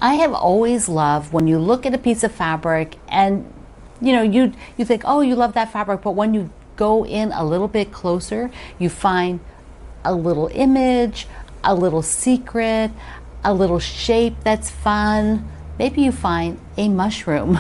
I have always loved when you look at a piece of fabric and you think, oh, you love that fabric, but when you go in a little bit closer, you find a little image, a little secret, a little shape that's fun. Maybe you find a mushroom.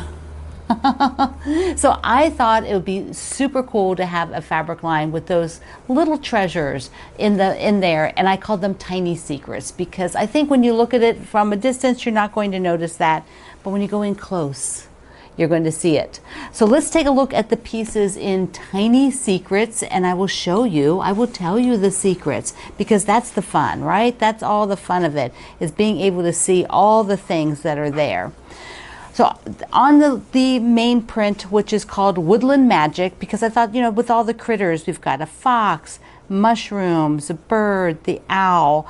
So I thought it would be super cool to have a fabric line with those little treasures in there, and I called them tiny secrets because I think when you look at it from a distance you're not going to notice that, but when you go in close you're going to see it. So let's take a look at the pieces in tiny secrets, and I will show you, I will tell you the secrets, because that's the fun, right? That's all the fun of it, is being able to see all the things that are there. So on the main print, which is called Woodland Magic, because I thought, with all the critters, we've got a fox, mushrooms, a bird, the owl.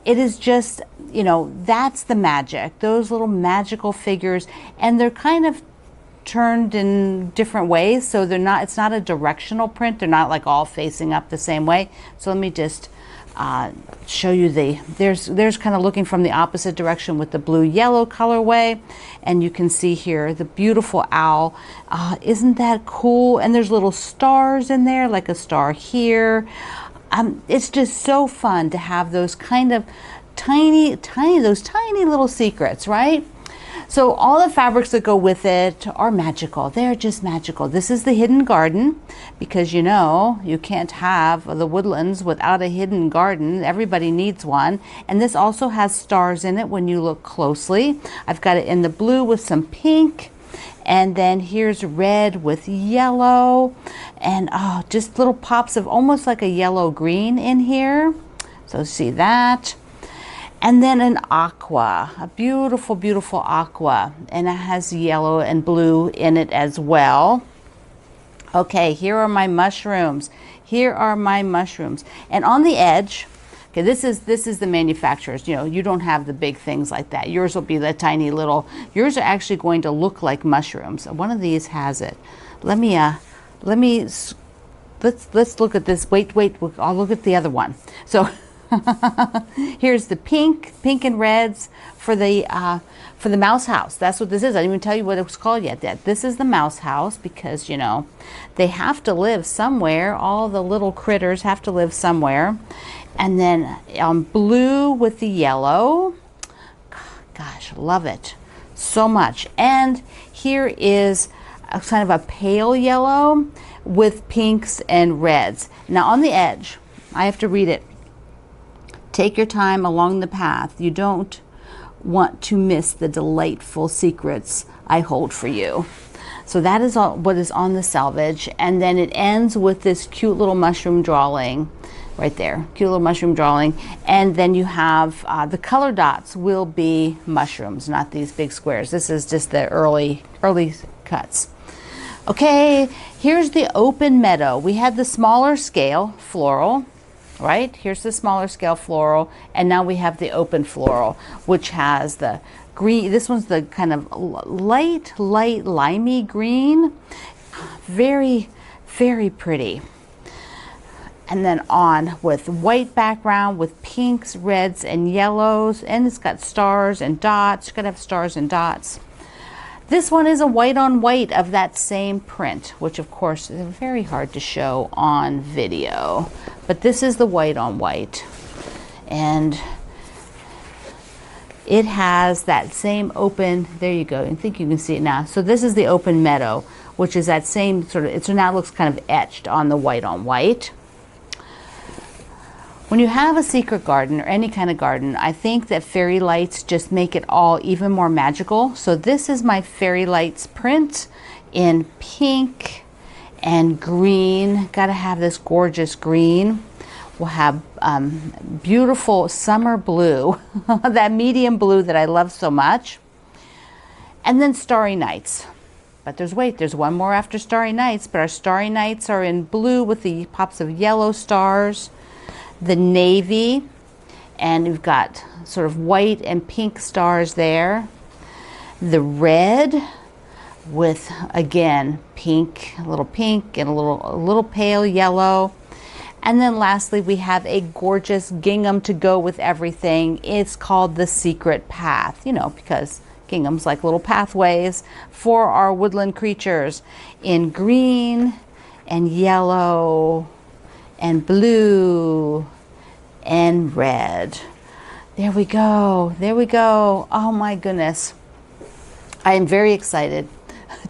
It is just, that's the magic, those little magical figures, and they're kind of turned in different ways, so it's not a directional print. They're not like all facing up the same way. So let me just show you there's kind of looking from the opposite direction with the blue yellow colorway, and you can see here the beautiful owl. Isn't that cool? And there's little stars in there, like a star here. It's just so fun to have those kind of tiny little secrets, right? So all the fabrics that go with it are magical. They're just magical. This is the hidden garden, because you can't have the woodlands without a hidden garden. Everybody needs one. And this also has stars in it when you look closely. I've got it in the blue with some pink. And then here's red with yellow. And just little pops of almost like a yellow green in here. So see that. And then an aqua, a beautiful, beautiful aqua, and it has yellow and blue in it as well. Okay, here are my mushrooms. Here are my mushrooms. And on the edge, okay, this is the manufacturer's. You don't have the big things like that. Yours will be the tiny little. Yours are actually going to look like mushrooms. One of these has it. Let's look at this. Wait, I'll look at the other one. So. Here's the pink and reds for the mouse house. That's what this is. I didn't even tell you what it was called yet. This is the mouse house, because they have to live somewhere. All the little critters have to live somewhere. And then blue with the yellow. Gosh, love it so much. And here is a kind of a pale yellow with pinks and reds. Now on the edge, I have to read it. Take your time along the path. You don't want to miss the delightful secrets I hold for you. So that is all what is on the selvage. And then it ends with this cute little mushroom drawing right there. Cute little mushroom drawing. And then you have the color dots will be mushrooms, not these big squares. This is just the early cuts. Okay, here's the open meadow. We had the smaller scale floral. Right, here's the smaller scale floral, and now we have the open floral, which has the green. This one's the kind of light limey green. Very, very pretty. And then on with white background with pinks, reds, and yellows, and it's got stars and dots. It's got to have stars and dots. This one is a white on white of that same print, which of course is very hard to show on video. But this is the white on white. And it has that same open, there you go, I think you can see it now. So this is the open meadow, which is that same sort of, so now it looks kind of etched on the white on white. When you have a secret garden or any kind of garden, I think that fairy lights just make it all even more magical. So this is my fairy lights print in pink and green. Got to have this gorgeous green. We'll have beautiful summer blue, that medium blue that I love so much. And then Starry Nights. But there's one more after Starry Nights, but our Starry Nights are in blue with the pops of yellow stars. The navy, and we've got sort of white and pink stars there. The red with, again, pink, a little pink and a little pale yellow. And then lastly, we have a gorgeous gingham to go with everything. It's called the Secret Path, you know, because ginghams like little pathways for our woodland creatures in green and yellow and blue and red. There we go. There we go. Oh my goodness. I am very excited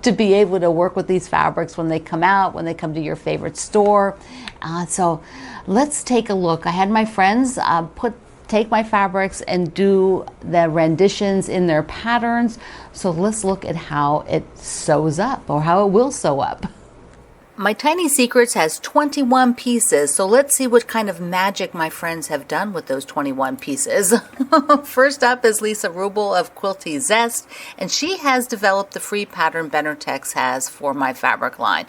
to be able to work with these fabrics when they come out, when they come to your favorite store. So let's take a look. I had my friends take my fabrics and do the renditions in their patterns. So let's look at how it sews up, or how it will sew up. My Tiny Secrets has 21 pieces, so let's see what kind of magic my friends have done with those 21 pieces. First up is Lisa Rubel of Quilty Zest, and she has developed the free pattern Benertex has for my fabric line.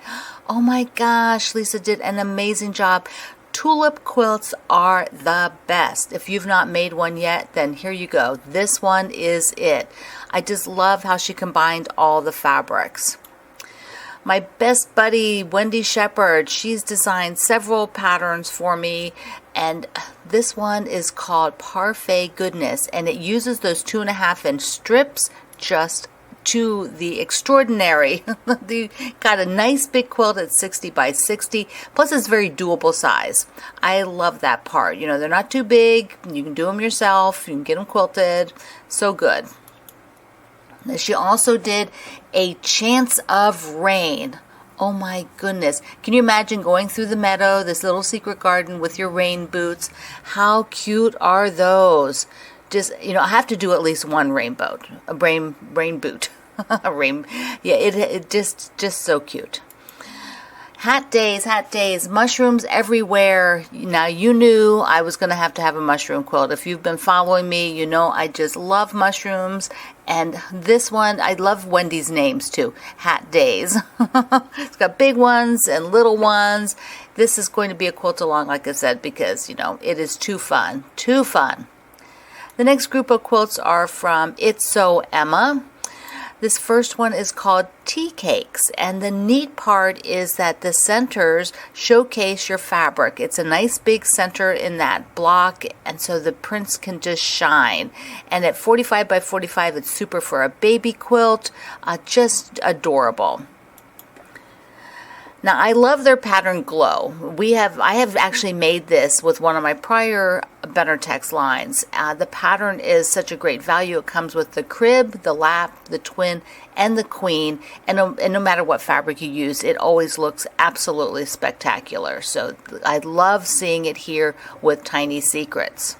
Oh my gosh, Lisa did an amazing job. Tulip quilts are the best. If you've not made one yet, then here you go. This one is it. I just love how she combined all the fabrics. My best buddy, Wendy Shepard, she's designed several patterns for me, and this one is called Parfait Goodness, and it uses those 2.5-inch strips just to the extraordinary. They got a nice big quilt at 60 by 60, plus it's very doable size. I love that part. You know, they're not too big. You can do them yourself. You can get them quilted. So good. She also did a Chance of Rain. Oh my goodness. Can you imagine going through the meadow, this little secret garden with your rain boots? How cute are those? Just, you know, I have to do at least one rain boot. A rain, yeah, it just so cute. Hat days, mushrooms everywhere. Now, you knew I was going to have a mushroom quilt. If you've been following me, you know I just love mushrooms. And this one, I love Wendy's names too, Hat Days. It's got big ones and little ones. This is going to be a quilt along, like I said, because, you know, it is too fun. The next group of quilts are from It's So Emma. This first one is called Tea Cakes, and the neat part is that the centers showcase your fabric. It's a nice big center in that block, and so the prints can just shine. And at 45 by 45, it's super for a baby quilt, just adorable. Now, I love their pattern Glow. I have actually made this with one of my prior Benertex lines. The pattern is such a great value. It comes with the crib, the lap, the twin, and the queen. And no matter what fabric you use, it always looks absolutely spectacular. So I love seeing it here with Tiny Secrets.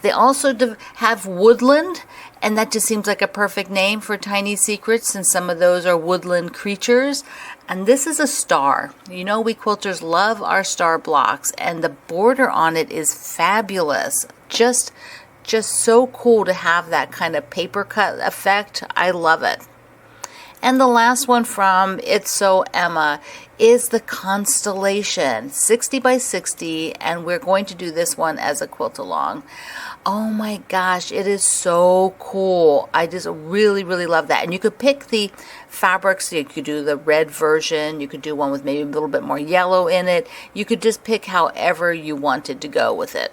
They also have Woodland, and that just seems like a perfect name for Tiny Secrets, since some of those are woodland creatures. And this is a star. You know, we quilters love our star blocks, and the border on it is fabulous. Just so cool to have that kind of paper cut effect. I love it. And the last one from It's So Emma is the Constellation, 60 by 60, and we're going to do this one as a quilt along. Oh my gosh, it is so cool. I just really love that. And you could pick the fabrics. You could do the red version. You could do one with maybe a little bit more yellow in it. You could just pick however you wanted to go with it.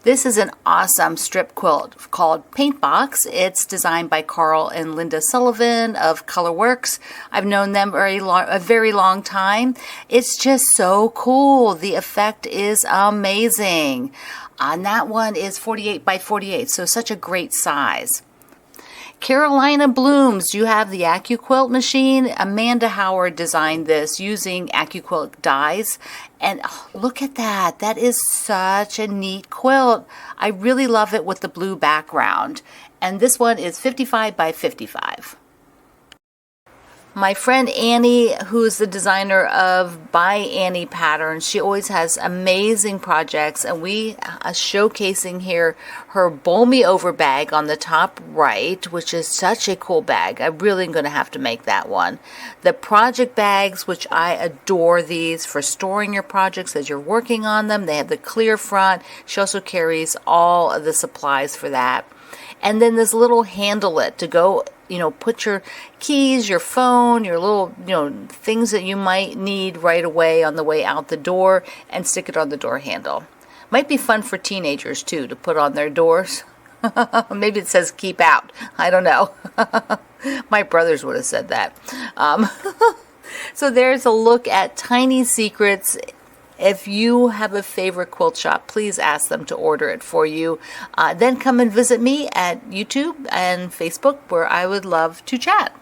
This is an awesome strip quilt called Paint Box. It's designed by Carl and Linda Sullivan of Colorworks. I've known them a very long time. It's just so cool. The effect is amazing. And that one is 48 by 48, so such a great size. Carolina Blooms, you have the AccuQuilt machine. Amanda Howard designed this using AccuQuilt dies. And look at that. That is such a neat quilt. I really love it with the blue background. And this one is 55 by 55. My friend Annie, who's the designer of By Annie Patterns, she always has amazing projects, and we are showcasing here her Bowl Me Over bag on the top right, which is such a cool bag. I'm really going to have to make that one. The project bags, which I adore these for storing your projects as you're working on them. They have the clear front. She also carries all of the supplies for that. And then this little handlet to go, put your keys, your phone, your little, things that you might need right away on the way out the door, and stick it on the door handle. Might be fun for teenagers too to put on their doors. Maybe it says keep out. I don't know. My brothers would have said that. So there's a look at Tiny Secrets. If you have a favorite quilt shop, please ask them to order it for you. Then come and visit me at YouTube and Facebook, where I would love to chat.